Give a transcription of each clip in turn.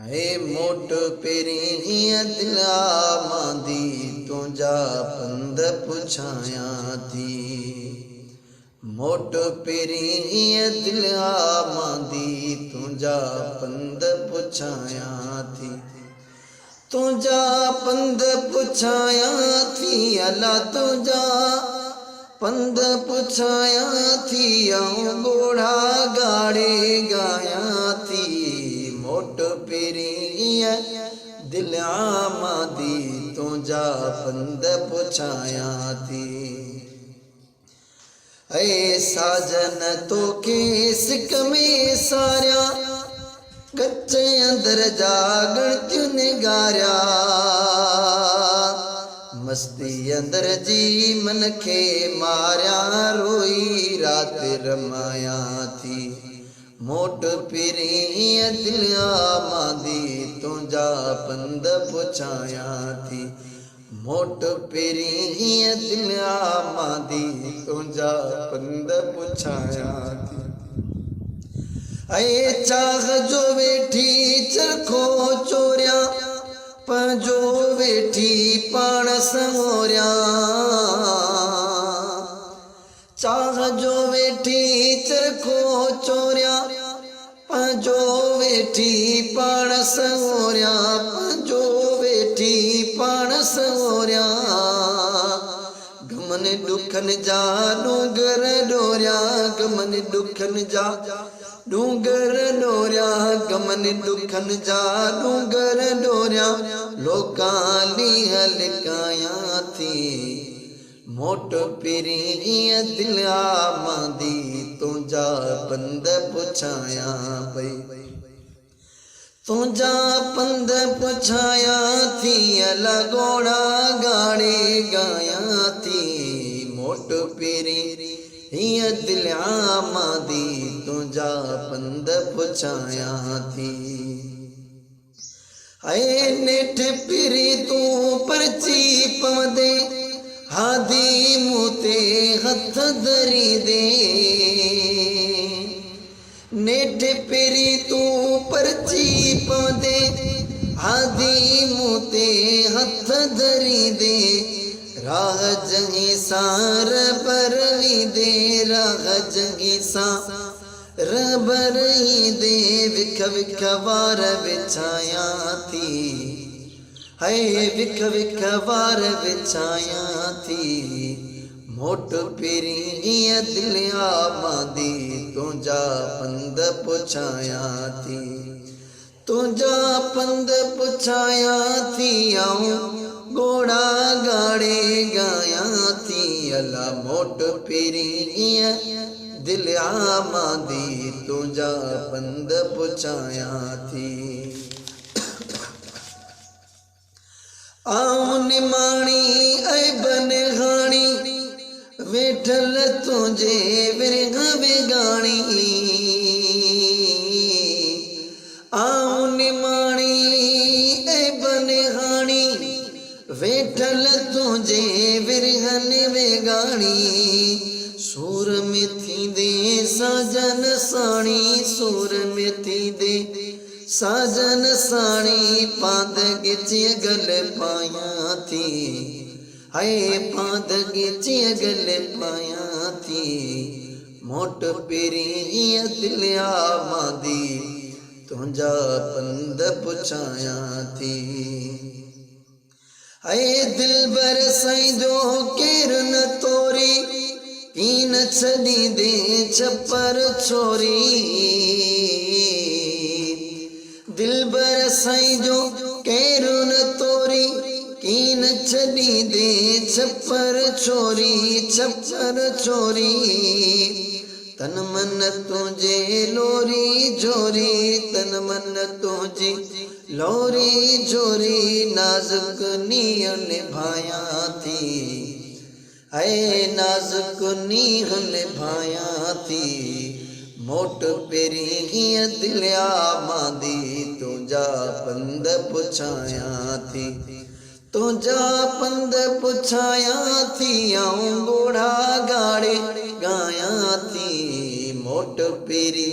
है मोट पेरी दिला मांदी तुझा पंद पुछाया थी मोट पेरी दिला मांदी तुझा पंद पुछाया थी तुझा पंद पुछाया थी अला तुझा पंद पुछाया थी आऊं घोड़ा गाड़े गाया थी मोट पेरी दिला मांदी तुझा पंद पुछाया थी ऐ साजन तो के सिक में सारिया कच्चे अंदर जागण क्यों निगारिया मस्ती अंदर जी मन के मारिया रोई रात रमाया थी मोट पेरी दिला मांदी तुझा पंद पुछाया थी मोट पेरी दिला मांदी तुझा पंद पुछाया थी ऐ चाह जो वेठी चरखो चोरिया पंजो वेठी पाण संगोरिया चाह जो वेठी चरखो चोरिया पंजो वेठी पाण संगोरिया पंजो वेठी पाण संगोरिया गमन दुखन जा डूंगर डोरिया गमन दुखन जा डूंगर डोरिया गमन दुखन जा डूंगर डोरिया लोकाली हलकाया थी मोट पेरी दिला मांदी तुझा पंद पुछाया पई तुझा पंद पुछाया थी अला घोड़ा गाड़े गाया थी मोट पेरी दिला मांदी तुझा पंद पुछाया थी ऐ नेठ पिरी तू परची पवदे हादी मूते हथ धरी दे नेठ पिरी तू परची पवदे हादी मूते हथ धरी दे राह जंगी सार परवी दे राह जंगी सार बरही दे विख विख वार बिछाया थी है विख विख वार बिछाया थी मोट पेरी दिला मांदी तुझा पंद पुछाया थी तुझा पंद पुछाया थी आऊं घोड़ा गाड़े गाया थी अला मोट पेरी दिला मांदी तुझा पंद पुछाया थी आऊं निमाणी ऐ बनहाणी वेठल तुझे विरह विगाणी आऊं निमाणी ऐ बनहाणी वेठल तुझे विरहन वेगाणी सूर में थी दे साजन साणी सूर में थी दे साजन साणी पाद गिची गल पाया थी है पाद गिची गल पाया थी मोट पेरी दिला मांदी तुझा पंद पुछाया थी ऐ दिल बर साईं जो केर न तोरी कीन छड़ी दे छपर छोरी दिल बर साईं जो केर न तोरी कीन छड़ी दे छपर छोरी छपर छोरी तन मन तुझे लोरी जोरी तन मन तुझे लोरी जोरी नाजुक नीह निभाया थी ऐ नाजुक नीह निभाया थी मोट पेरी दिला मांदी तुझा पंद पुछाया थी तुझा पंद पुछाया थी आऊं घोड़ा गाड़े गाया थी मोट पेरी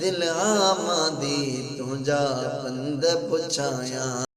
दिला मांदी तुंहिंजा पंध पुछायां।